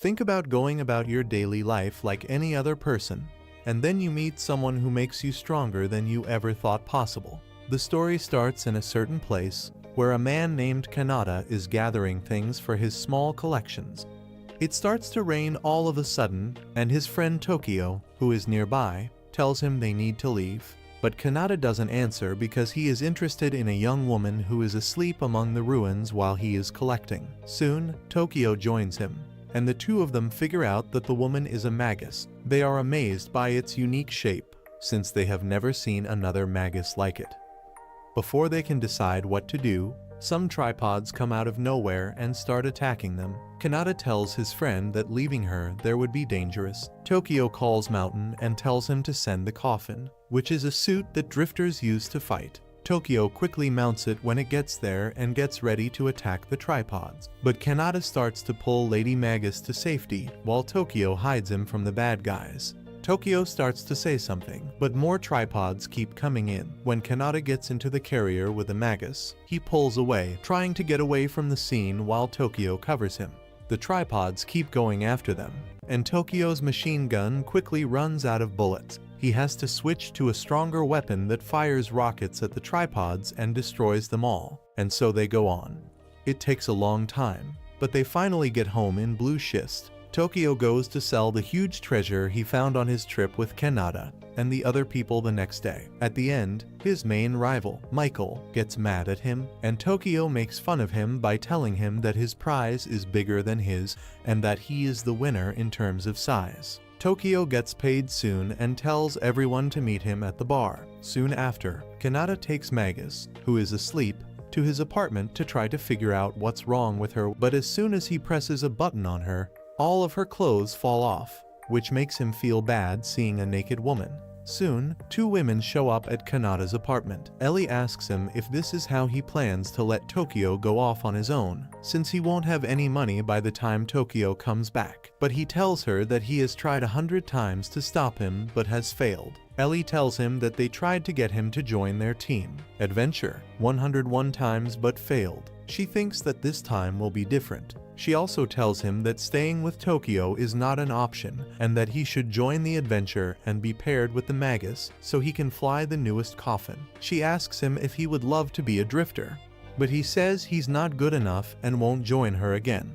Think about going about your daily life like any other person, and then you meet someone who makes you stronger than you ever thought possible. The story starts in a certain place, where a man named Kanata is gathering things for his small collections. It starts to rain all of a sudden, and his friend Tokyo, who is nearby, tells him they need to leave. But Kanata doesn't answer because he is interested in a young woman who is asleep among the ruins while he is collecting. Soon, Tokyo joins him, and the two of them figure out that the woman is a magus. They are amazed by its unique shape, since they have never seen another magus like it. Before they can decide what to do, some tripods come out of nowhere and start attacking them. Kanata tells his friend that leaving her there would be dangerous. Tokyo calls Mountain and tells him to send the coffin, which is a suit that drifters use to fight. Tokyo quickly mounts it when it gets there and gets ready to attack the tripods. But Kanata starts to pull Lady Magus to safety while Tokyo hides him from the bad guys. Tokyo starts to say something, but more tripods keep coming in. When Kanata gets into the carrier with the magus, he pulls away, trying to get away from the scene while Tokyo covers him. The tripods keep going after them, and Tokyo's machine gun quickly runs out of bullets. He has to switch to a stronger weapon that fires rockets at the tripods and destroys them all, and so they go on. It takes a long time, but they finally get home in blue schist. Tokyo goes to sell the huge treasure he found on his trip with Kanata and the other people the next day. At the end, his main rival, Michael, gets mad at him, and Tokyo makes fun of him by telling him that his prize is bigger than his and that he is the winner in terms of size. Tokyo gets paid soon and tells everyone to meet him at the bar. Soon after, Kanata takes Magus, who is asleep, to his apartment to try to figure out what's wrong with her, but as soon as he presses a button on her, all of her clothes fall off, which makes him feel bad seeing a naked woman. Soon, two women show up at Kanata's apartment. Ellie asks him if this is how he plans to let Tokyo go off on his own, since he won't have any money by the time Tokyo comes back. But he tells her that he has tried 100 times to stop him but has failed. Ellie tells him that they tried to get him to join their team, Adventure, 101 times but failed. She thinks that this time will be different. She also tells him that staying with Tokyo is not an option and that he should join the adventure and be paired with the Magus so he can fly the newest coffin. She asks him if he would love to be a drifter, but he says he's not good enough and won't join her again.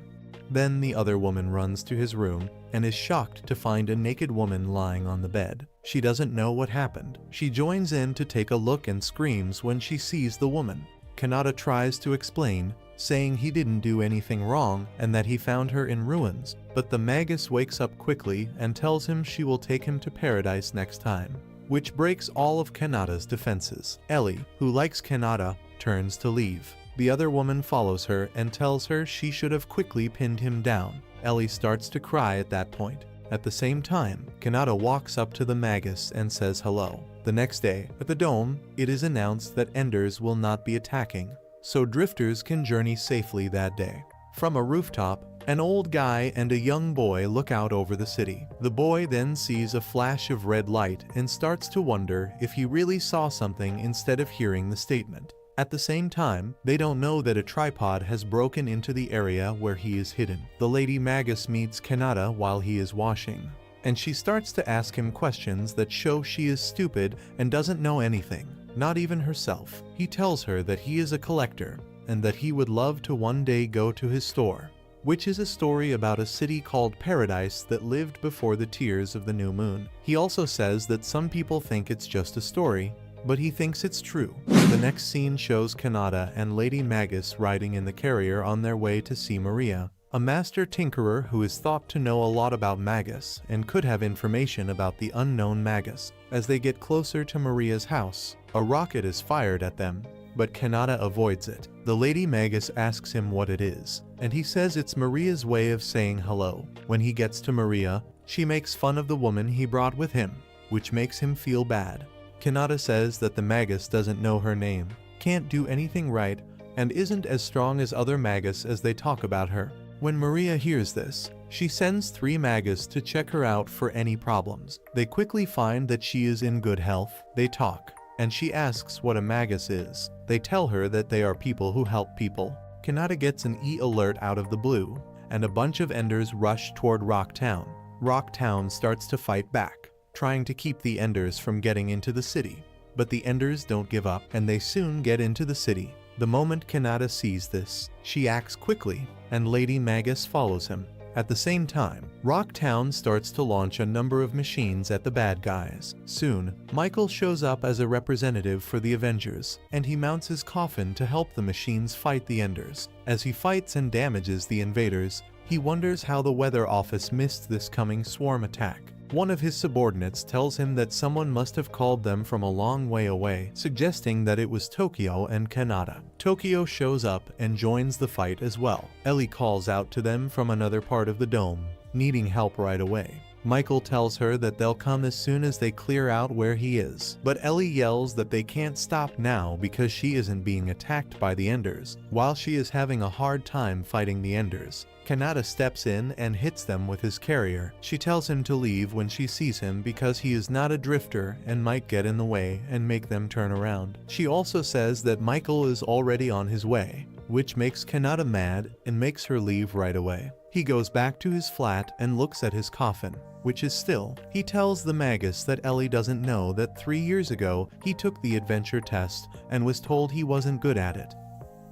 Then the other woman runs to his room and is shocked to find a naked woman lying on the bed. She doesn't know what happened. She joins in to take a look and screams when she sees the woman. Kanata tries to explain, saying he didn't do anything wrong and that he found her in ruins, but the Magus wakes up quickly and tells him she will take him to paradise next time, which breaks all of Kanata's defenses. Ellie, who likes Kanata, turns to leave. The other woman follows her and tells her she should have quickly pinned him down. Ellie starts to cry at that point. At the same time, Kanata walks up to the Magus and says hello. The next day, at the dome, it is announced that Enders will not be attacking, so drifters can journey safely that day. From a rooftop, an old guy and a young boy look out over the city. The boy then sees a flash of red light and starts to wonder if he really saw something instead of hearing the statement. At the same time, they don't know that a tripod has broken into the area where he is hidden. The Lady Magus meets Kanata while he is washing, and she starts to ask him questions that show she is stupid and doesn't know anything, not even herself. He tells her that he is a collector and that he would love to one day go to his store, which is a story about a city called Paradise that lived before the tears of the new moon. He also says that some people think it's just a story, but he thinks it's true. The next scene shows Kanata and Lady Magus riding in the carrier on their way to see Maria, a master tinkerer who is thought to know a lot about Magus and could have information about the unknown Magus. As they get closer to Maria's house, a rocket is fired at them, but Kanata avoids it. The Lady Magus asks him what it is, and he says it's Maria's way of saying hello. When he gets to Maria, she makes fun of the woman he brought with him, which makes him feel bad. Kanata says that the Magus doesn't know her name, can't do anything right, and isn't as strong as other Magus as they talk about her. When Maria hears this, she sends 3 Magus to check her out for any problems. They quickly find that she is in good health. They talk, and she asks what a Magus is. They tell her that they are people who help people. Kanata gets an E alert out of the blue, and a bunch of Enders rush toward Rock Town. Rock Town starts to fight back, trying to keep the Enders from getting into the city. But the Enders don't give up, and they soon get into the city. The moment Kanata sees this, she acts quickly, and Lady Magus follows him. At the same time, Rock Town starts to launch a number of machines at the bad guys. Soon, Michael shows up as a representative for the Avengers, and he mounts his coffin to help the machines fight the Enders. As he fights and damages the invaders, he wonders how the weather office missed this coming swarm attack. One of his subordinates tells him that someone must have called them from a long way away, suggesting that it was Tokyo and Kanata. Tokyo shows up and joins the fight as well. Ellie calls out to them from another part of the dome, needing help right away. Michael tells her that they'll come as soon as they clear out where he is, but Ellie yells that they can't stop now because she isn't being attacked by the Enders, while she is having a hard time fighting the Enders. Kanata steps in and hits them with his carrier. She tells him to leave when she sees him because he is not a drifter and might get in the way and make them turn around. She also says that Michael is already on his way, which makes Kanata mad and makes her leave right away. He goes back to his flat and looks at his coffin, which is still. He tells the Magus that Ellie doesn't know that 3 years ago he took the adventure test and was told he wasn't good at it.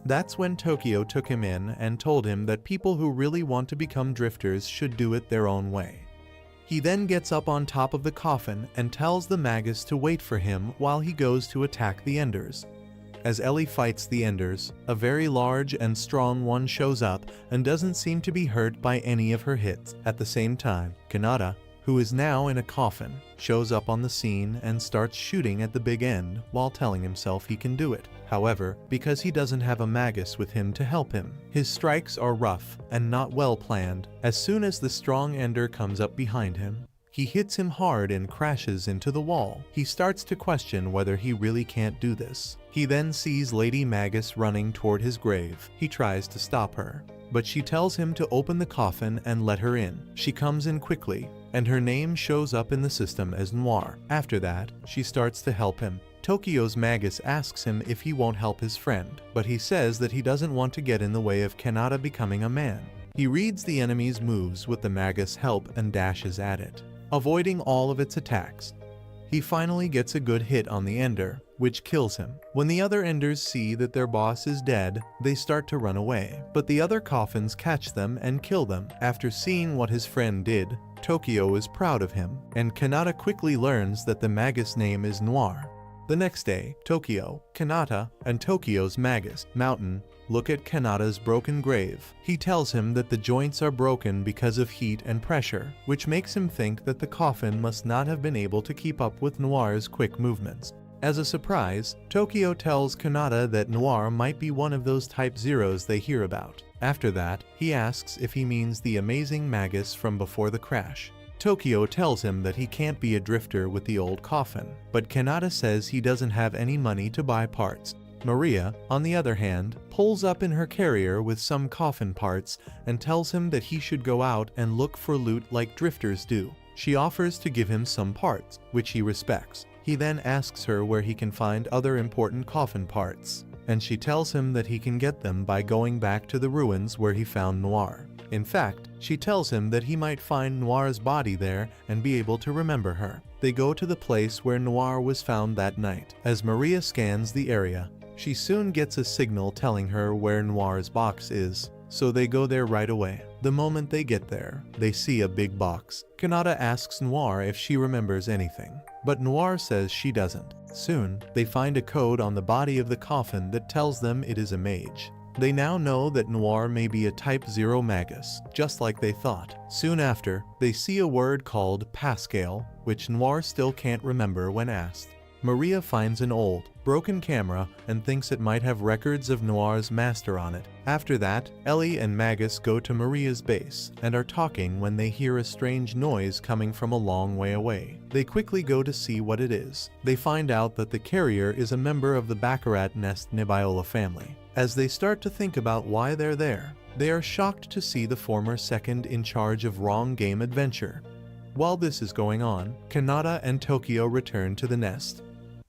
That's when Tokyo took him in and told him that people who really want to become drifters should do it their own way. He then gets up on top of the coffin and tells the Magus to wait for him while he goes to attack the Enders. As Ellie fights the Enders, a very large and strong one shows up and doesn't seem to be hurt by any of her hits. At the same time, Kanata, who is now in a coffin, shows up on the scene and starts shooting at the big end while telling himself he can do it. However, because he doesn't have a Magus with him to help him, his strikes are rough and not well planned. As soon as the strong Ender comes up behind him, he hits him hard and crashes into the wall. He starts to question whether he really can't do this. He then sees Lady Magus running toward his grave. He tries to stop her, but she tells him to open the coffin and let her in. She comes in quickly, and her name shows up in the system as Noir. After that, she starts to help him. Tokyo's Magus asks him if he won't help his friend, but he says that he doesn't want to get in the way of Kanata becoming a man. He reads the enemy's moves with the Magus' help and dashes at it, avoiding all of its attacks. He finally gets a good hit on the Ender, which kills him. When the other Enders see that their boss is dead, they start to run away, but the other coffins catch them and kill them. After seeing what his friend did, Tokyo is proud of him, and Kanata quickly learns that the Magus name is Noir. The next day, Tokyo, Kanata, and Tokyo's Magus, Mountain, look at Kanata's broken grave. He tells him that the joints are broken because of heat and pressure, which makes him think that the coffin must not have been able to keep up with Noir's quick movements. As a surprise, Tokyo tells Kanata that Noir might be one of those Type Zeros they hear about. After that, he asks if he means the amazing Magus from before the crash. Tokyo tells him that he can't be a drifter with the old coffin, but Kanata says he doesn't have any money to buy parts. Maria, on the other hand, pulls up in her carrier with some coffin parts and tells him that he should go out and look for loot like drifters do. She offers to give him some parts, which he respects. He then asks her where he can find other important coffin parts, and she tells him that he can get them by going back to the ruins where he found Noir. In fact, she tells him that he might find Noir's body there and be able to remember her. They go to the place where Noir was found that night. As Maria scans the area, she soon gets a signal telling her where Noir's box is, so they go there right away. The moment they get there, they see a big box. Kanata asks Noir if she remembers anything, but Noir says she doesn't. Soon, they find a code on the body of the coffin that tells them it is a mage. They now know that Noir may be a Type 0 Magus, just like they thought. Soon after, they see a word called Pascal, which Noir still can't remember when asked. Maria finds an old, broken camera and thinks it might have records of Noir's master on it. After that, Ellie and Magus go to Maria's base and are talking when they hear a strange noise coming from a long way away. They quickly go to see what it is. They find out that the carrier is a member of the Baccarat Nest Nibiola family. As they start to think about why they're there, they are shocked to see the former second in charge of Wrong Game Adventure. While this is going on, Kanata and Tokyo return to the nest.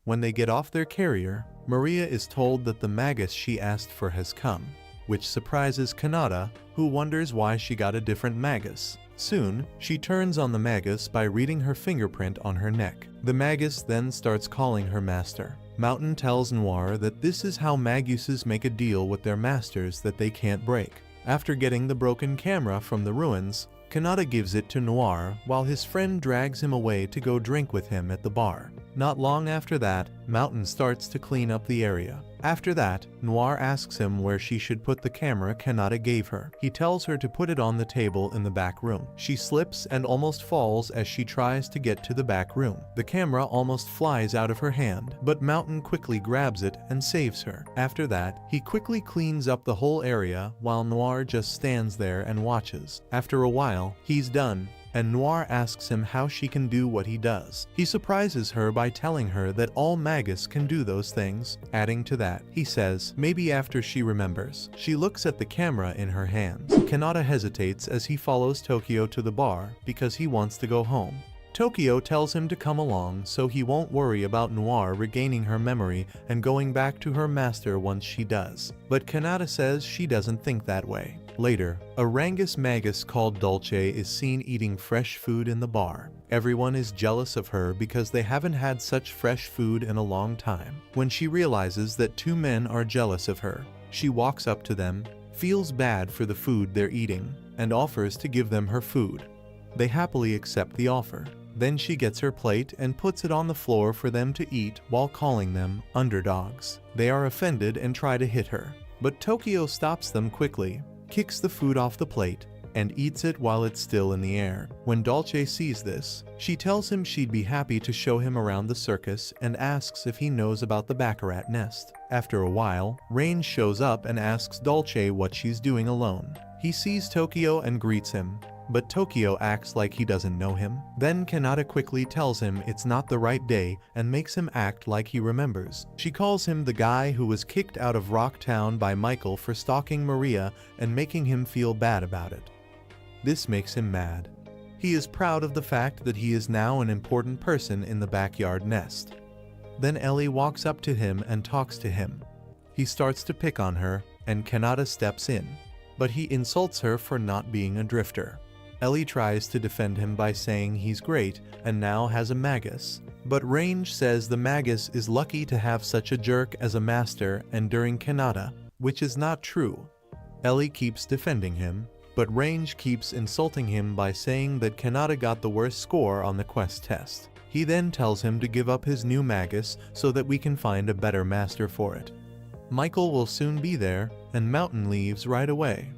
When they get off their carrier, Maria is told that the Magus she asked for has come. which surprises Kanata, who wonders why she got a different magus. Soon, she turns on the magus by reading her fingerprint on her neck. The magus then starts calling her master. Mountain tells Noir that this is how maguses make a deal with their masters that they can't break. After getting the broken camera from the ruins, Kanata gives it to Noir while his friend drags him away to go drink with him at the bar. Not long after that, Mountain starts to clean up the area. After that, Noir asks him where she should put the camera Kanata gave her. He tells her to put it on the table in the back room. She slips and almost falls as she tries to get to the back room. The camera almost flies out of her hand, but Mountain quickly grabs it and saves her. After that, he quickly cleans up the whole area while Noir just stands there and watches. After a while, he's done, and Noir asks him how she can do what he does. He surprises her by telling her that all magus can do those things. Adding to that, he says maybe after she remembers. She looks at the camera in her hands. Kanata hesitates as he follows Tokyo to the bar because he wants to go home. Tokyo tells him to come along so he won't worry about Noir regaining her memory and going back to her master once she does. But Kanata says she doesn't think that way. Later, a Rangus magus called Dolce is seen eating fresh food in the bar. Everyone is jealous of her because they haven't had such fresh food in a long time. When she realizes that two men are jealous of her, she walks up to them, feels bad for the food they're eating, and offers to give them her food. They happily accept the offer. Then she gets her plate and puts it on the floor for them to eat while calling them underdogs. They are offended and try to hit her, but Tokyo stops them quickly, kicks the food off the plate, and eats it while it's still in the air. When Dolce sees this, she tells him she'd be happy to show him around the circus and asks if he knows about the baccarat nest. After a while, Rain shows up and asks Dolce what she's doing alone. He sees Tokyo and greets him, but Tokyo acts like he doesn't know him. Then Kanata quickly tells him it's not the right day and makes him act like he remembers. She calls him the guy who was kicked out of Rocktown by Michael for stalking Maria and making him feel bad about it. This makes him mad. He is proud of the fact that he is now an important person in the backyard nest. Then Ellie walks up to him and talks to him. He starts to pick on her, and Kanata steps in, but he insults her for not being a drifter. Ellie tries to defend him by saying he's great and now has a magus, but Range says the magus is lucky to have such a jerk as a master and during Kanata, which is not true. Ellie keeps defending him, but Range keeps insulting him by saying that Kanata got the worst score on the quest test. He then tells him to give up his new magus so that we can find a better master for it. Michael will soon be there, and Mountain leaves right away.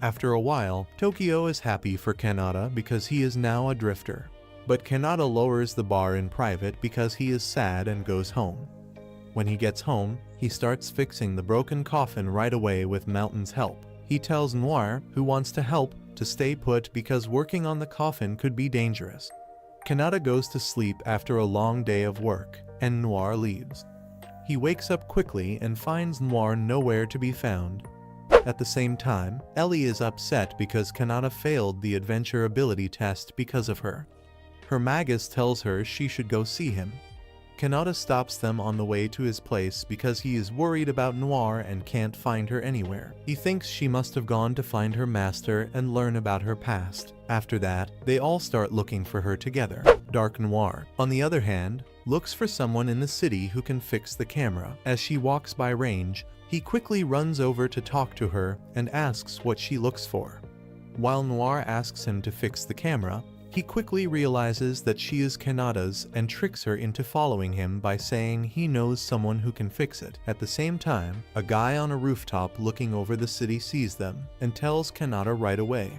After a while, Tokyo is happy for Kanata because he is now a drifter. But Kanata lowers the bar in private because he is sad and goes home. When he gets home, he starts fixing the broken coffin right away with Mountain's help. He tells Noir, who wants to help, to stay put because working on the coffin could be dangerous. Kanata goes to sleep after a long day of work, and Noir leaves. He wakes up quickly and finds Noir nowhere to be found. At the same time, Ellie is upset because Kanata failed the adventure ability test because of her. Her magus tells her she should go see him. Kanata stops them on the way to his place because he is worried about Noir and can't find her anywhere. He thinks she must have gone to find her master and learn about her past. After that, they all start looking for her together. Dark Noir, on the other hand, looks for someone in the city who can fix the camera. As she walks by Range, he quickly runs over to talk to her and asks what she looks for. While Noir asks him to fix the camera, he quickly realizes that she is Kanata's and tricks her into following him by saying he knows someone who can fix it. At the same time, a guy on a rooftop looking over the city sees them and tells Kanata right away.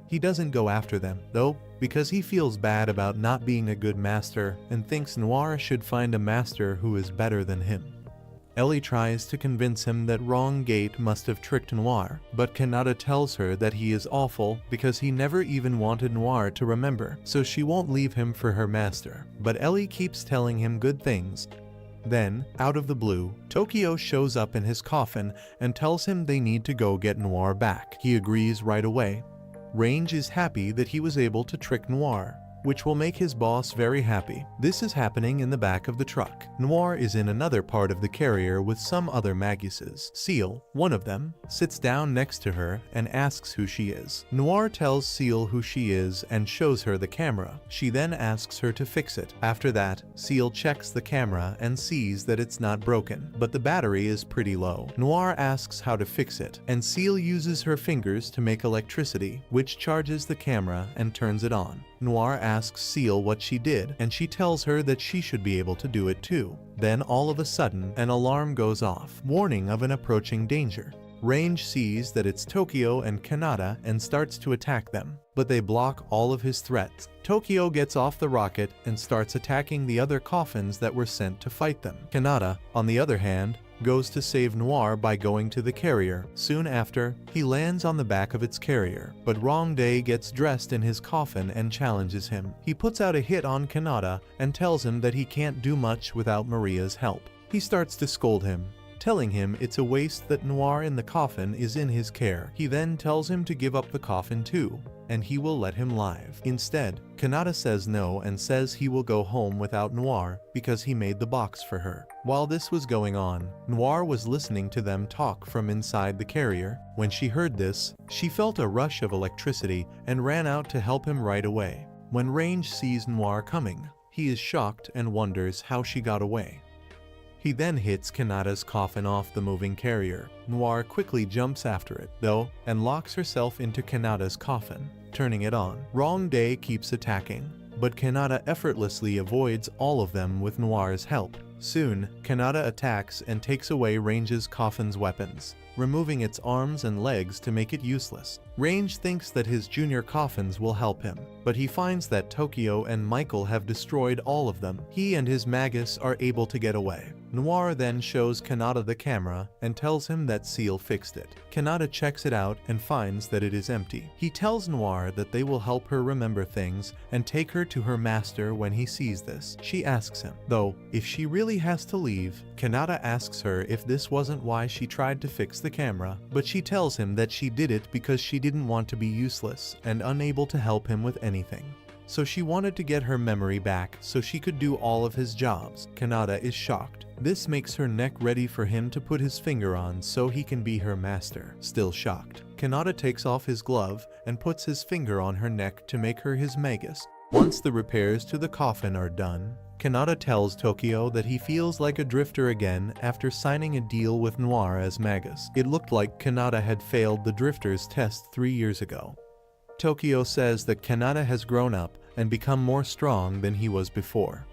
He doesn't go after them, though, because he feels bad about not being a good master and thinks Noir should find a master who is better than him. Ellie tries to convince him that Wrong Gate must have tricked Noir, but Kanata tells her that he is awful because he never even wanted Noir to remember, so she won't leave him for her master. But Ellie keeps telling him good things. Then, out of the blue, Tokyo shows up in his coffin and tells him they need to go get Noir back. He agrees right away. Range is happy that he was able to trick Noir. which will make his boss very happy. This is happening in the back of the truck. Noir is in another part of the carrier with some other maguses. Seal, one of them, sits down next to her and asks who she is. Noir tells Seal who she is and shows her the camera. She then asks her to fix it. After that, Seal checks the camera and sees that it's not broken, but the battery is pretty low. Noir asks how to fix it, and Seal uses her fingers to make electricity, which charges the camera and turns it on. Noir asks Seal what she did, and she tells her that she should be able to do it too. Then all of a sudden, an alarm goes off, warning of an approaching danger. Range sees that it's Tokyo and Kanata and starts to attack them, but they block all of his threats. Tokyo gets off the rocket and starts attacking the other coffins that were sent to fight them. Kanata, on the other hand, goes to save Noir by going to the carrier. Soon after, he lands on the back of its carrier, but Wrong Day gets dressed in his coffin and challenges him. He puts out a hit on Kanata and tells him that he can't do much without Maria's help. He starts to scold him, telling him it's a waste that Noir in the coffin is in his care. He then tells him to give up the coffin too, and he will let him live. Instead, Kanata says no and says he will go home without Noir because he made the box for her. While this was going on, Noir was listening to them talk from inside the carrier. When she heard this, she felt a rush of electricity and ran out to help him right away. When Range sees Noir coming, he is shocked and wonders how she got away. He then hits Kanata's coffin off the moving carrier. Noir quickly jumps after it, though, and locks herself into Kanata's coffin, turning it on. Wrong Day keeps attacking, but Kanata effortlessly avoids all of them with Noir's help. Soon, Kanata attacks and takes away Range's coffin's weapons, removing its arms and legs to make it useless. Range thinks that his junior coffins will help him, but he finds that Tokyo and Michael have destroyed all of them. He and his magus are able to get away. Noir then shows Kanata the camera and tells him that Seal fixed it. Kanata checks it out and finds that it is empty. He tells Noir that they will help her remember things and take her to her master when he sees this. She asks him, though, if she really has to leave. Kanata asks her if this wasn't why she tried to fix the camera, but she tells him that she did it because she didn't want to be useless and unable to help him with anything. So she wanted to get her memory back so she could do all of his jobs. Kanata is shocked. This makes her neck ready for him to put his finger on so he can be her master. Still shocked, Kanata takes off his glove and puts his finger on her neck to make her his magus. Once the repairs to the coffin are done, Kanata tells Tokyo that he feels like a drifter again after signing a deal with Noir as magus. It looked like Kanata had failed the drifter's test 3 years ago. Tokyo says that Kanata has grown up and become more strong than he was before.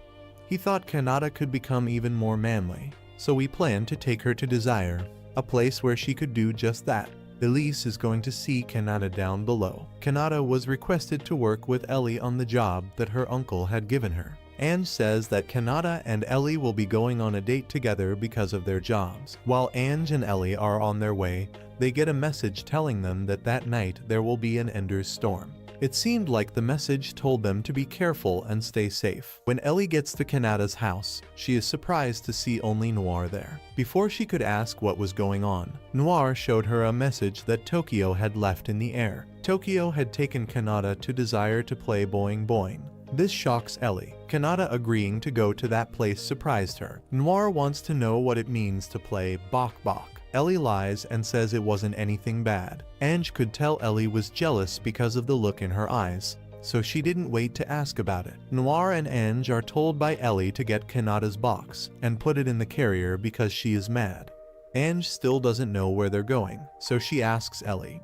He thought Kanata could become even more manly, so we planned to take her to Desire, a place where she could do just that. Elise is going to see Kanata down below. Kanata was requested to work with Ellie on the job that her uncle had given her. Ange says that Kanata and Ellie will be going on a date together because of their jobs. While Ange and Ellie are on their way, they get a message telling them that that night there will be an Ender's storm. It seemed like the message told them to be careful and stay safe. When Ellie gets to Kanata's house, she is surprised to see only Noir there. Before she could ask what was going on, Noir showed her a message that Tokyo had left in the air. Tokyo had taken Kanata to Desire to play Boing Boing. This shocks Ellie. Kanata agreeing to go to that place surprised her. Noir wants to know what it means to play Bok Bok. Ellie lies and says it wasn't anything bad. Ange could tell Ellie was jealous because of the look in her eyes, so she didn't wait to ask about it. Noir and Ange are told by Ellie to get Kanata's box and put it in the carrier because she is mad. Ange still doesn't know where they're going, so she asks Ellie.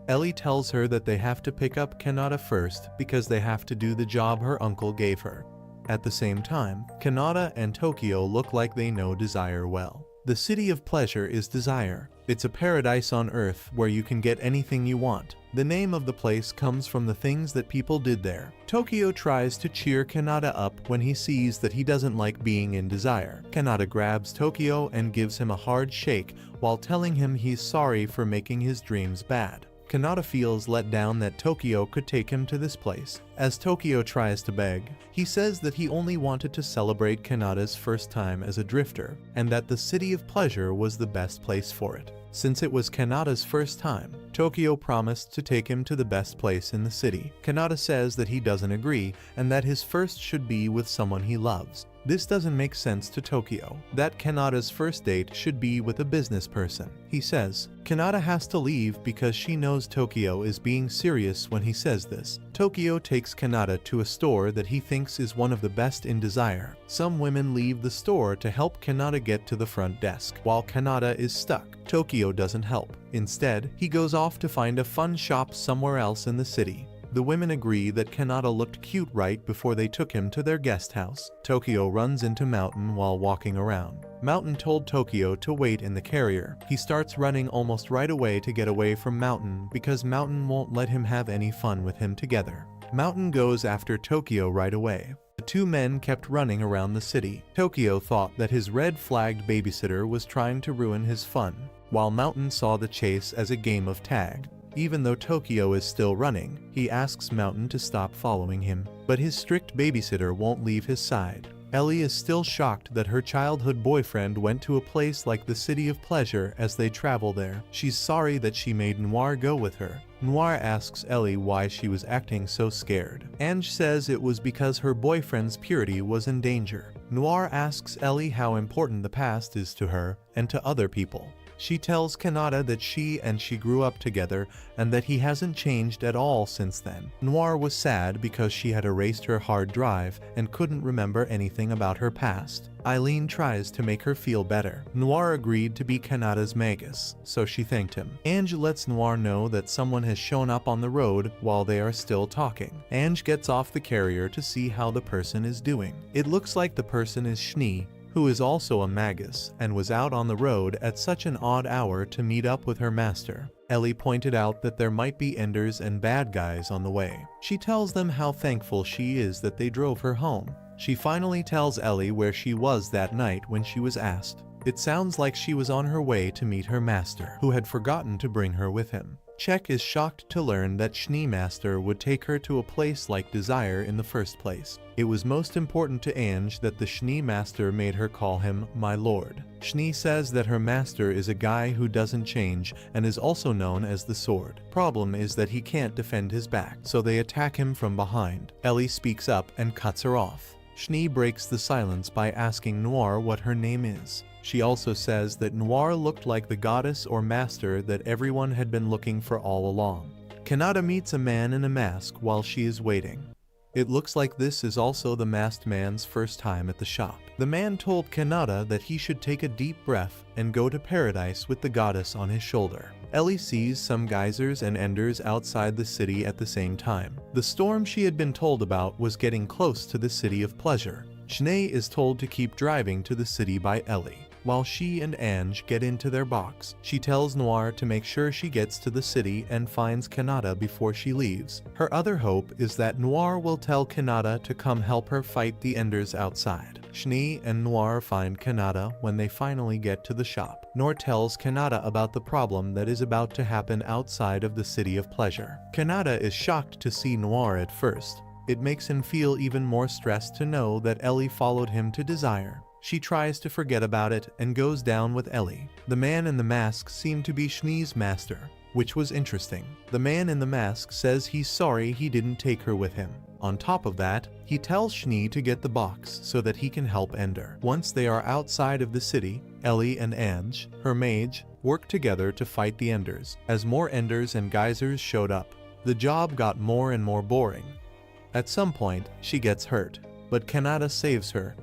Ellie tells her that they have to pick up Kanata first because they have to do the job her uncle gave her. At the same time, Kanata and Tokyo look like they know Desire well. The city of pleasure is Desire. It's a paradise on earth where you can get anything you want. The name of the place comes from the things that people did there. Tokyo tries to cheer Kanata up when he sees that he doesn't like being in Desire. Kanata grabs Tokyo and gives him a hard shake while telling him he's sorry for making his dreams bad. Kanata feels let down that Tokyo could take him to this place. As Tokyo tries to beg, he says that he only wanted to celebrate Kanata's first time as a drifter, and that the city of pleasure was the best place for it. Since it was Kanata's first time, Tokyo promised to take him to the best place in the city. Kanata says that he doesn't agree and that his first should be with someone he loves. This doesn't make sense to Tokyo, that Kanata's first date should be with a business person. He says Kanata has to leave because she knows Tokyo is being serious when he says this. Tokyo takes Kanata to a store that he thinks is one of the best in Desire. Some women leave the store to help Kanata get to the front desk. While Kanata is stuck, Tokyo doesn't help. Instead, he goes off to find a fun shop somewhere else in the city. The women agree that Kanata looked cute right before they took him to their guest house. Tokyo runs into Mountain while walking around. Mountain told Tokyo to wait in the carrier. He starts running almost right away to get away from Mountain because Mountain won't let him have any fun with him together. Mountain goes after Tokyo right away. The two men kept running around the city. Tokyo thought that his red-flagged babysitter was trying to ruin his fun, while Mountain saw the chase as a game of tag. Even though Tokyo is still running, he asks Mountain to stop following him, but his strict babysitter won't leave his side. Ellie is still shocked that her childhood boyfriend went to a place like the City of Pleasure as they travel there. She's sorry that she made Noir go with her. Noir asks Ellie why she was acting so scared. Ange says it was because her boyfriend's purity was in danger. Noir asks Ellie how important the past is to her and to other people. She tells Kanata that she grew up together and that he hasn't changed at all since then. Noir was sad because she had erased her hard drive and couldn't remember anything about her past. Eileen tries to make her feel better. Noir agreed to be Kanata's magus, so she thanked him. Ange lets Noir know that someone has shown up on the road while they are still talking. Ange gets off the carrier to see how the person is doing. It looks like the person is Schnee, who is also a magus and was out on the road at such an odd hour to meet up with her master. Ellie pointed out that there might be enders and bad guys on the way. She tells them how thankful she is that they drove her home. She finally tells Ellie where she was that night when she was asked. It sounds like she was on her way to meet her master, who had forgotten to bring her with him. Czech is shocked to learn that Schnee Master would take her to a place like Desire in the first place. It was most important to Ange that the Schnee Master made her call him my lord. Schnee says that her master is a guy who doesn't change and is also known as the Sword. Problem is that he can't defend his back, so they attack him from behind. Ellie speaks up and cuts her off. Schnee breaks the silence by asking Noir what her name is. She also says that Noir looked like the goddess or master that everyone had been looking for all along. Kanata meets a man in a mask while she is waiting. It looks like this is also the masked man's first time at the shop. The man told Kanata that he should take a deep breath and go to paradise with the goddess on his shoulder. Ellie sees some geysers and enders outside the city at the same time. The storm she had been told about was getting close to the City of Pleasure. Schnee is told to keep driving to the city by Ellie. While she and Ange get into their box, she tells Noir to make sure she gets to the city and finds Kanata before she leaves. Her other hope is that Noir will tell Kanata to come help her fight the enders outside. Schnee and Noir find Kanata when they finally get to the shop. Noir tells Kanata about the problem that is about to happen outside of the City of Pleasure. Kanata is shocked to see Noir at first. It makes him feel even more stressed to know that Ellie followed him to Desire. She tries to forget about it and goes down with Ellie. The man in the mask seemed to be Schnee's master, which was interesting. The man in the mask says he's sorry he didn't take her with him. On top of that, he tells Schnee to get the box so that he can help Ender. Once they are outside of the city, Ellie and Ange, her mage, work together to fight the enders. As more enders and geysers showed up, the job got more and more boring. At some point, she gets hurt, but Kanata saves her,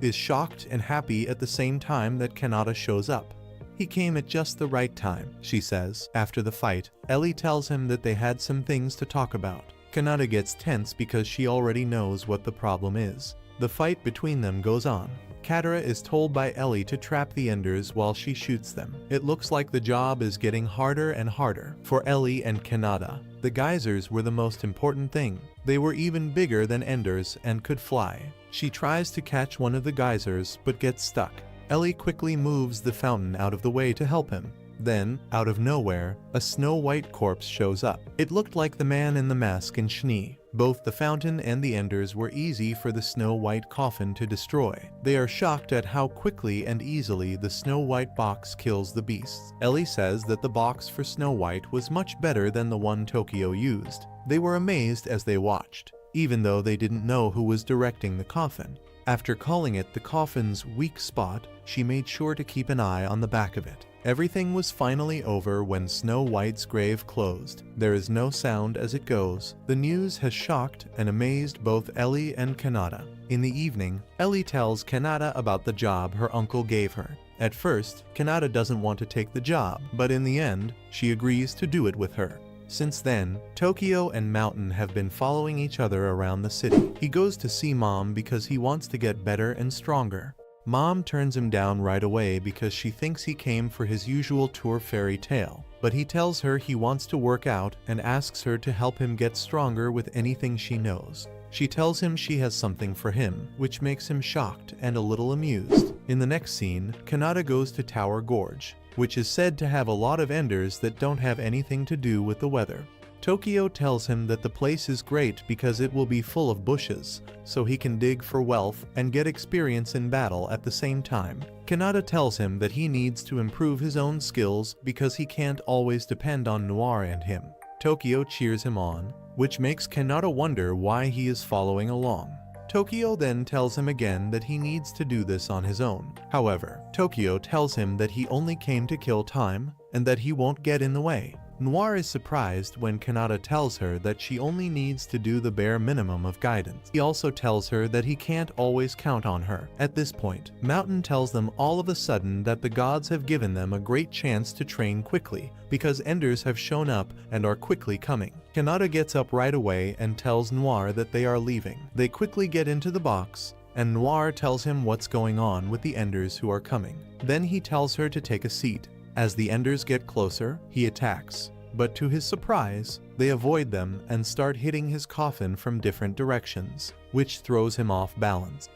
is shocked and happy at the same time that Kanata shows up. He came at just the right time, she says. After the fight, Ellie tells him that they had some things to talk about. Kanata gets tense because she already knows what the problem is. The fight between them goes on. Katara is told by Ellie to trap the enders while she shoots them. It looks like the job is getting harder and harder for Ellie and Kanata. The geysers were the most important thing. They were even bigger than enders and could fly. She tries to catch one of the geysers but gets stuck. Ellie quickly moves the fountain out of the way to help him. Then, out of nowhere, a snow-white corpse shows up. It looked like the man in the mask in Schnee. Both the fountain and the enders were easy for the snow-white coffin to destroy. They are shocked at how quickly and easily the snow-white box kills the beasts. Ellie says that the box for Snow White was much better than the one Tokyo used. They were amazed as they watched, even though they didn't know who was directing the coffin. After calling it the coffin's weak spot, she made sure to keep an eye on the back of it. Everything was finally over when Snow White's grave closed. There is no sound as it goes. The news has shocked and amazed both Ellie and Kanata. In the evening, Ellie tells Kanata about the job her uncle gave her. At first, Kanata doesn't want to take the job, but in the end, she agrees to do it with her. Since then, Tokyo and Mountain have been following each other around the city. He goes to see Mom because he wants to get better and stronger. Mom turns him down right away because she thinks he came for his usual tour fairy tale, but he tells her he wants to work out and asks her to help him get stronger with anything she knows. She tells him she has something for him, which makes him shocked and a little amused. In the next scene, Kanata goes to Tower Gorge, which is said to have a lot of enders that don't have anything to do with the weather. Tokyo tells him that the place is great because it will be full of bushes, so he can dig for wealth and get experience in battle at the same time. Kanata tells him that he needs to improve his own skills because he can't always depend on Noir and him. Tokyo cheers him on, which makes Kanata wonder why he is following along. Tokyo then tells him again that he needs to do this on his own. However, Tokyo tells him that he only came to kill time and that he won't get in the way. Noir is surprised when Kanata tells her that she only needs to do the bare minimum of guidance. He also tells her that he can't always count on her. At this point, Mountain tells them all of a sudden that the gods have given them a great chance to train quickly because enders have shown up and are quickly coming. Kanata gets up right away and tells Noir that they are leaving. They quickly get into the box, and Noir tells him what's going on with the enders who are coming. Then he tells her to take a seat. As the enders get closer, he attacks, but to his surprise, they avoid them and start hitting his coffin from different directions, which throws him off balance.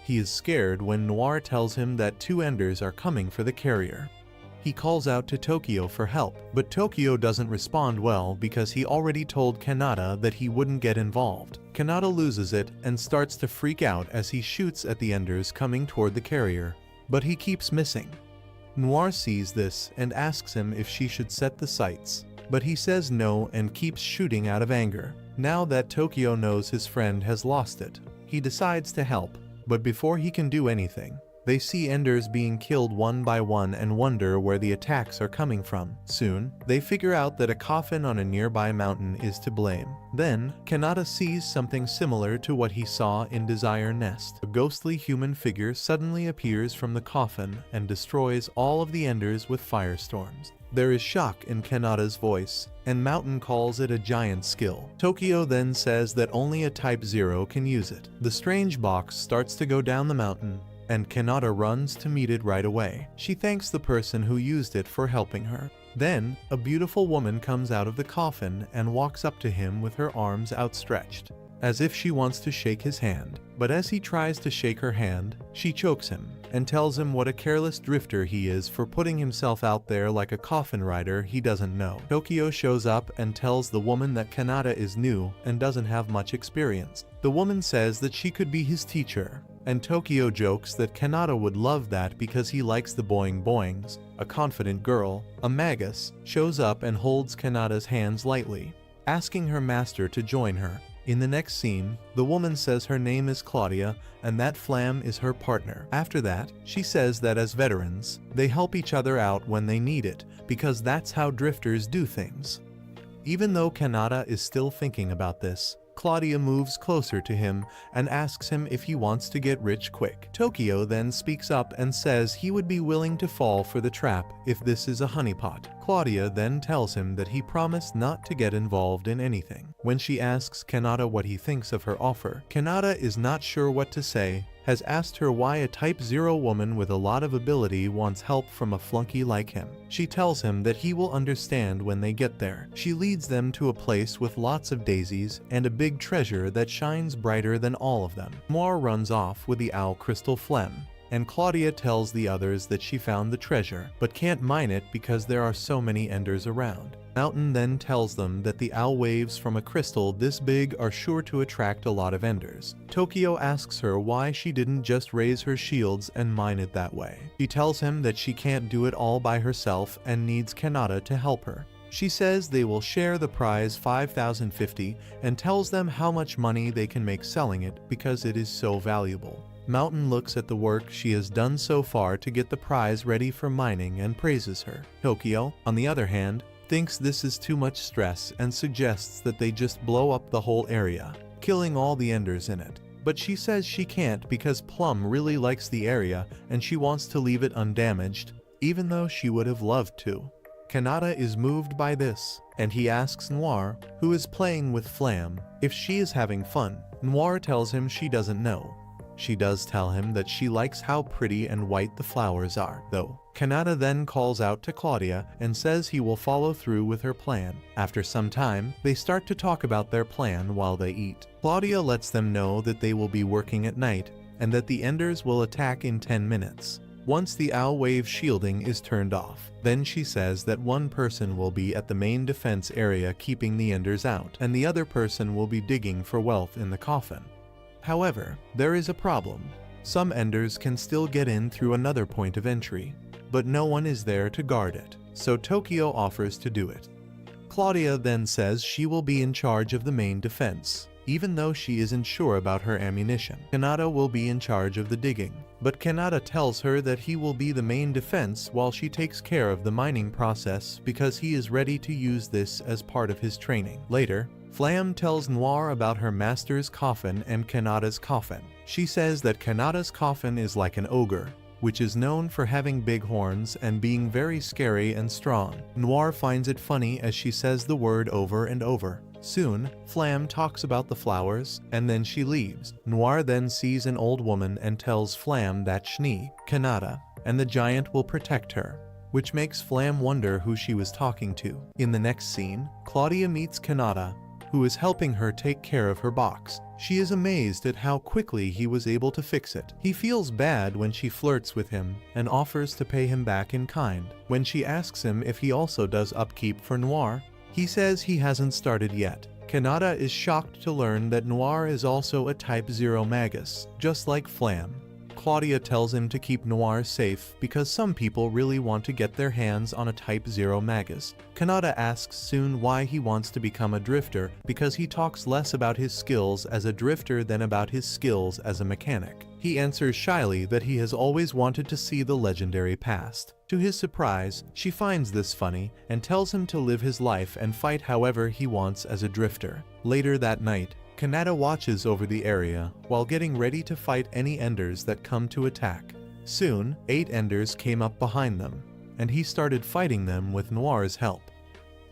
He is scared when Noir tells him that 2 enders are coming for the carrier. He calls out to Tokyo for help, but Tokyo doesn't respond well because he already told Kanata that he wouldn't get involved. Kanata loses it and starts to freak out as he shoots at the enders coming toward the carrier, but he keeps missing. Noir sees this and asks him if she should set the sights, but he says no and keeps shooting out of anger. Now that Tokyo knows his friend has lost it, he decides to help, but before he can do anything, they see enders being killed one by one and wonder where the attacks are coming from. Soon, they figure out that a coffin on a nearby mountain is to blame. Then, Kanata sees something similar to what he saw in Desire Nest. A ghostly human figure suddenly appears from the coffin and destroys all of the enders with firestorms. There is shock in Kanata's voice, and Mountain calls it a giant skill. Tokyo then says that only a Type 0 can use it. The strange box starts to go down the mountain, and Kanata runs to meet it right away. She thanks the person who used it for helping her. Then, a beautiful woman comes out of the coffin and walks up to him with her arms outstretched, as if she wants to shake his hand. But as he tries to shake her hand, she chokes him and tells him what a careless drifter he is for putting himself out there like a coffin rider he doesn't know. Tokyo shows up and tells the woman that Kanata is new and doesn't have much experience. The woman says that she could be his teacher, and Tokyo jokes that Kanata would love that because he likes the boing boings. A confident girl, a magus, shows up and holds Kanata's hands lightly, asking her master to join her. In the next scene, the woman says her name is Claudia and that Flam is her partner. After that, she says that as veterans, they help each other out when they need it because that's how drifters do things. Even though Kanata is still thinking about this, Claudia moves closer to him and asks him if he wants to get rich quick. Tokyo then speaks up and says he would be willing to fall for the trap if this is a honeypot. Claudia then tells him that he promised not to get involved in anything. When she asks Kanata what he thinks of her offer, Kanata is not sure what to say, has asked her why a Type 0 woman with a lot of ability wants help from a flunky like him. She tells him that he will understand when they get there. She leads them to a place with lots of daisies and a big treasure that shines brighter than all of them. Noir runs off with the owl crystal Phlegm, and Claudia tells the others that she found the treasure, but can't mine it because there are so many enders around. Mountain then tells them that the owl waves from a crystal this big are sure to attract a lot of enders. Tokyo asks her why she didn't just raise her shields and mine it that way. She tells him that she can't do it all by herself and needs Kanata to help her. She says they will share the prize 5,050 and tells them how much money they can make selling it because it is so valuable. Mountain looks at the work she has done so far to get the prize ready for mining and praises her. Tokyo, on the other hand, thinks this is too much stress and suggests that they just blow up the whole area, killing all the enders in it. But she says she can't because Plum really likes the area and she wants to leave it undamaged, even though she would have loved to. Kanata is moved by this, and he asks Noir, who is playing with Flam, if she is having fun. Noir tells him she doesn't know. She does tell him that she likes how pretty and white the flowers are, though. Kanata then calls out to Claudia and says he will follow through with her plan. After some time, they start to talk about their plan while they eat. Claudia lets them know that they will be working at night and that the enders will attack in 10 minutes. Once the owl wave shielding is turned off, then she says that one person will be at the main defense area keeping the enders out, and the other person will be digging for wealth in the coffin. However, there is a problem. Some enders can still get in through another point of entry, but no one is there to guard it, so Tokyo offers to do it. Claudia then says she will be in charge of the main defense, even though she isn't sure about her ammunition. Kanata will be in charge of the digging, but Kanata tells her that he will be the main defense while she takes care of the mining process because he is ready to use this as part of his training. Later, Flam tells Noir about her master's coffin and Kanata's coffin. She says that Kanata's coffin is like an ogre, which is known for having big horns and being very scary and strong. Noir finds it funny as she says the word over and over. Soon, Flam talks about the flowers, and then she leaves. Noir then sees an old woman and tells Flam that Schnee, Kanata, and the giant will protect her, which makes Flam wonder who she was talking to. In the next scene, Claudia meets Kanata, who is helping her take care of her box. She is amazed at how quickly he was able to fix it. He feels bad when she flirts with him and offers to pay him back in kind. When she asks him if he also does upkeep for Noir, he says he hasn't started yet. Kanata is shocked to learn that Noir is also a Type 0 Magus, just like Flam. Claudia tells him to keep Noir safe because some people really want to get their hands on a Type 0 Magus. Kanata asks soon why he wants to become a drifter because he talks less about his skills as a drifter than about his skills as a mechanic. He answers shyly that he has always wanted to see the legendary past. To his surprise, she finds this funny and tells him to live his life and fight however he wants as a drifter. Later that night, Kanata watches over the area while getting ready to fight any enders that come to attack. Soon, 8 enders came up behind them, and he started fighting them with Noir's help.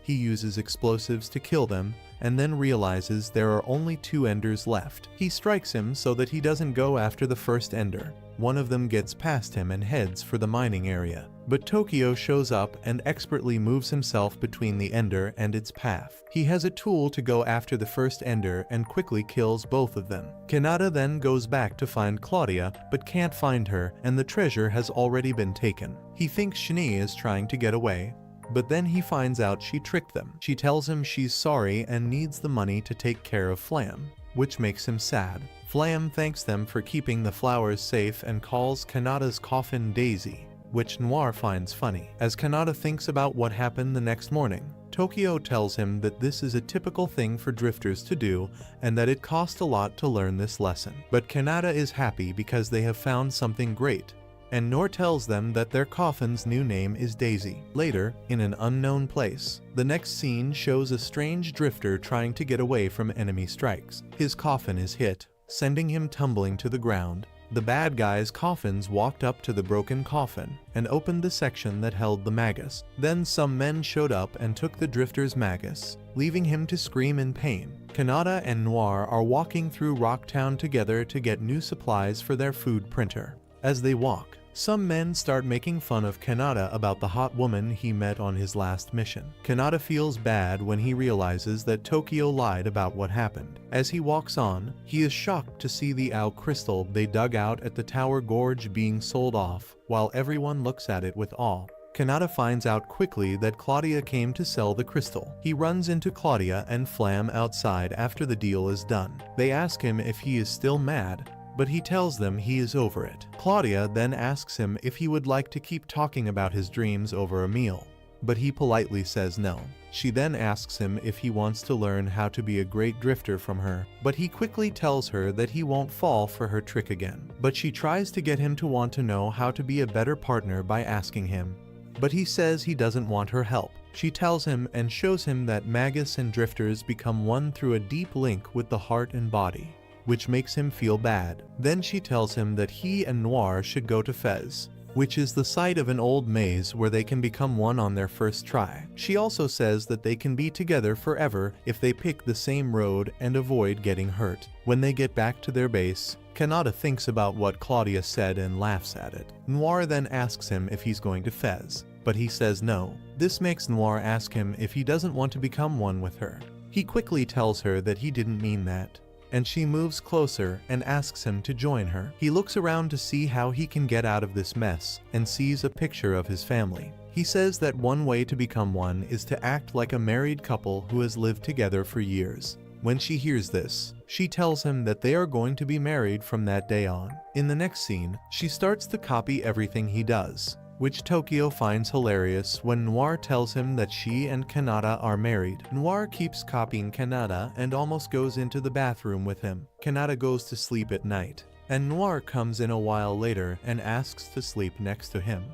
He uses explosives to kill them and then realizes there are only 2 enders left. He strikes him so that he doesn't go after the first ender. One of them gets past him and heads for the mining area. But Tokyo shows up and expertly moves himself between the ender and its path. He has a tool to go after the first ender and quickly kills both of them. Kanata then goes back to find Claudia, but can't find her, and the treasure has already been taken. He thinks Schnee is trying to get away, but then he finds out she tricked them. She tells him she's sorry and needs the money to take care of Flam, which makes him sad. Flam thanks them for keeping the flowers safe and calls Kanata's coffin Daisy, which Noir finds funny. As Kanata thinks about what happened the next morning, Tokyo tells him that this is a typical thing for drifters to do and that it cost a lot to learn this lesson. But Kanata is happy because they have found something great, and Noir tells them that their coffin's new name is Daisy. Later, in an unknown place, the next scene shows a strange drifter trying to get away from enemy strikes. His coffin is hit, sending him tumbling to the ground. The bad guys' coffins walked up to the broken coffin and opened the section that held the Magus. Then some men showed up and took the drifter's Magus, leaving him to scream in pain. Kanata and Noir are walking through Rocktown together to get new supplies for their food printer. As they walk, some men start making fun of Kanata about the hot woman he met on his last mission. Kanata feels bad when he realizes that Tokyo lied about what happened. As he walks on, he is shocked to see the owl crystal they dug out at the Tower Gorge being sold off, while everyone looks at it with awe. Kanata finds out quickly that Claudia came to sell the crystal. He runs into Claudia and Flam outside after the deal is done. They ask him if he is still mad, but he tells them he is over it. Claudia then asks him if he would like to keep talking about his dreams over a meal, but he politely says no. She then asks him if he wants to learn how to be a great drifter from her, but he quickly tells her that he won't fall for her trick again. But she tries to get him to want to know how to be a better partner by asking him, but he says he doesn't want her help. She tells him and shows him that Magus and drifters become one through a deep link with the heart and body, which makes him feel bad. Then she tells him that he and Noir should go to Fez, which is the site of an old maze where they can become one on their first try. She also says that they can be together forever if they pick the same road and avoid getting hurt. When they get back to their base, Kanata thinks about what Claudia said and laughs at it. Noir then asks him if he's going to Fez, but he says no. This makes Noir ask him if he doesn't want to become one with her. He quickly tells her that he didn't mean that, and she moves closer and asks him to join her. He looks around to see how he can get out of this mess and sees a picture of his family. He says that one way to become one is to act like a married couple who has lived together for years. When she hears this, she tells him that they are going to be married from that day on. In the next scene, she starts to copy everything he does, which Tokyo finds hilarious when Noir tells him that she and Kanata are married. Noir keeps copying Kanata and almost goes into the bathroom with him. Kanata goes to sleep at night, and Noir comes in a while later and asks to sleep next to him,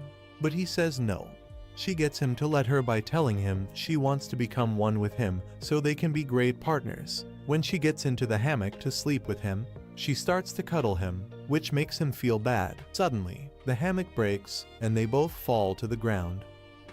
but he says no. She gets him to let her by telling him she wants to become one with him so they can be great partners. When she gets into the hammock to sleep with him, she starts to cuddle him, which makes him feel bad. Suddenly, the hammock breaks and they both fall to the ground.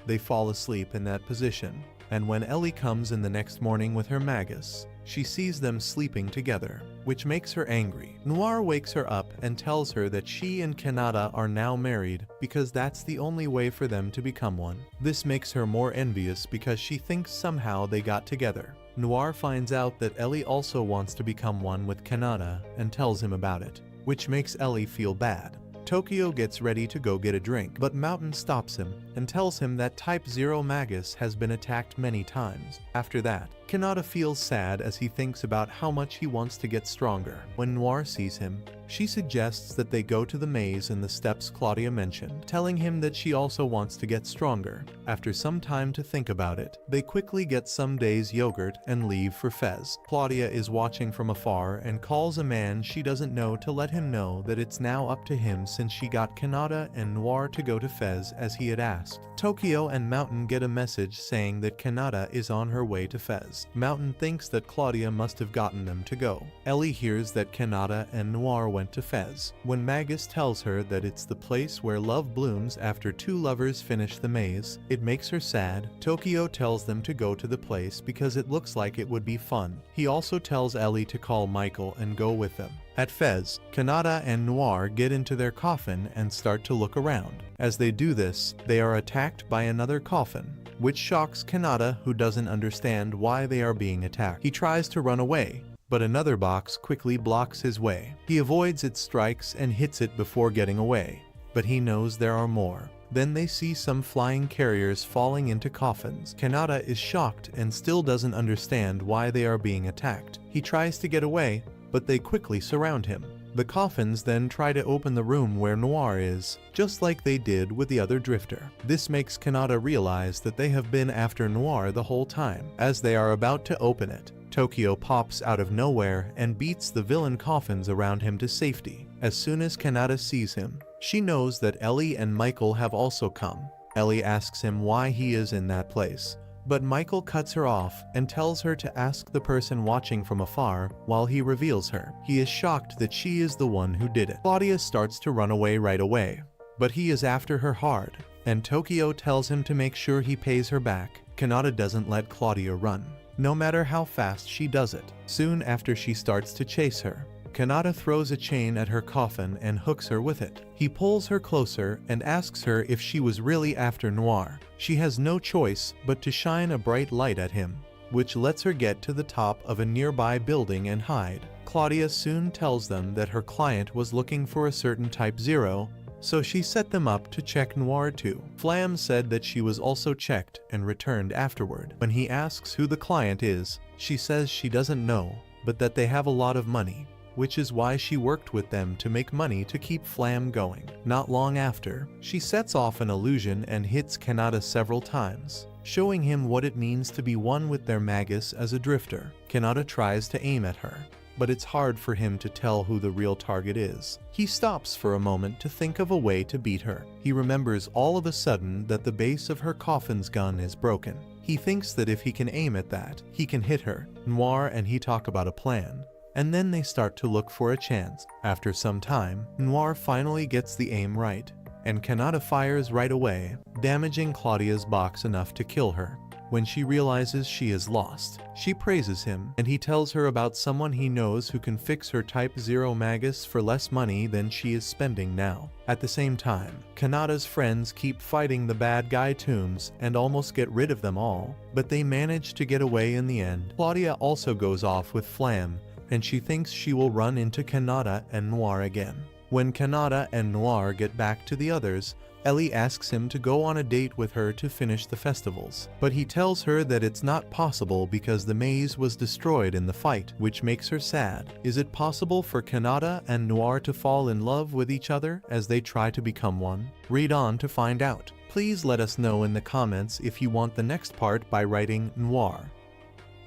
They fall asleep in that position, and when Ellie comes in the next morning with her Magus, she sees them sleeping together, which makes her angry. Noir wakes her up and tells her that she and Kanata are now married because that's the only way for them to become one. This makes her more envious because she thinks somehow they got together. Noir finds out that Ellie also wants to become one with Kanata and tells him about it, which makes Ellie feel bad. Tokyo gets ready to go get a drink, but Mountain stops him and tells him that Type 0 Magus has been attacked many times. After that, Kanata feels sad as he thinks about how much he wants to get stronger. When Noir sees him, she suggests that they go to the maze and the steps Claudia mentioned, telling him that she also wants to get stronger. After some time to think about it, they quickly get some days yogurt and leave for Fez. Claudia is watching from afar and calls a man she doesn't know to let him know that it's now up to him since she got Kanata and Noir to go to Fez as he had asked. Tokyo and Mountain get a message saying that Kanata is on her way to Fez. Mountain thinks that Claudia must have gotten them to go. Ellie hears that Kanata and Noir went to Fez. When Magus tells her that it's the place where love blooms after two lovers finish the maze, it makes her sad. Tokyo tells them to go to the place because it looks like it would be fun. He also tells Ellie to call Michael and go with them. At Fez, Kanata and Noir get into their coffin and start to look around. As they do this, they are attacked by another coffin, which shocks Kanata, who doesn't understand why they are being attacked. He tries to run away, but another box quickly blocks his way. He avoids its strikes and hits it before getting away, but he knows there are more. Then they see some flying carriers falling into coffins. Kanata is shocked and still doesn't understand why they are being attacked. He tries to get away, but they quickly surround him. The coffins then try to open the room where Noir is, just like they did with the other drifter. This makes Kanata realize that they have been after Noir the whole time. As they are about to open it, Tokyo pops out of nowhere and beats the villain coffins around him to safety. As soon as Kanata sees him, she knows that Ellie and Michael have also come. Ellie asks him why he is in that place, but Michael cuts her off and tells her to ask the person watching from afar while he reveals her. He is shocked that she is the one who did it. Claudia starts to run away right away, but he is after her hard, and Tokyo tells him to make sure he pays her back. Kanata doesn't let Claudia run, no matter how fast she does it. Soon after she starts to chase her, Kanata throws a chain at her coffin and hooks her with it. He pulls her closer and asks her if she was really after Noir. She has no choice but to shine a bright light at him, which lets her get to the top of a nearby building and hide. Claudia soon tells them that her client was looking for a certain Type 0, so she set them up to check Noir too. Flam said that she was also checked and returned afterward. When he asks who the client is, she says she doesn't know, but that they have a lot of money, which is why she worked with them to make money to keep Flam going. Not long after, she sets off an illusion and hits Kanata several times, showing him what it means to be one with their magus as a drifter. Kanata tries to aim at her, but it's hard for him to tell who the real target is. He stops for a moment to think of a way to beat her. He remembers all of a sudden that the base of her coffin's gun is broken. He thinks that if he can aim at that, he can hit her. Noir and he talk about a plan, and then they start to look for a chance. After some time, Noir finally gets the aim right, and Kanata fires right away, damaging Claudia's box enough to kill her. When she realizes she is lost, she praises him, and he tells her about someone he knows who can fix her Type 0 magus for less money than she is spending now. At the same time, Kanata's friends keep fighting the bad guy tombs and almost get rid of them all, but they manage to get away in the end. Claudia also goes off with Flam, and she thinks she will run into Kanata and Noir again. When Kanata and Noir get back to the others, Ellie asks him to go on a date with her to finish the festivals, but he tells her that it's not possible because the maze was destroyed in the fight, which makes her sad. Is it possible for Kanata and Noir to fall in love with each other as they try to become one? Read on to find out. Please let us know in the comments if you want the next part by writing Noir.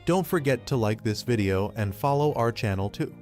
Don't forget to like this video and follow our channel too.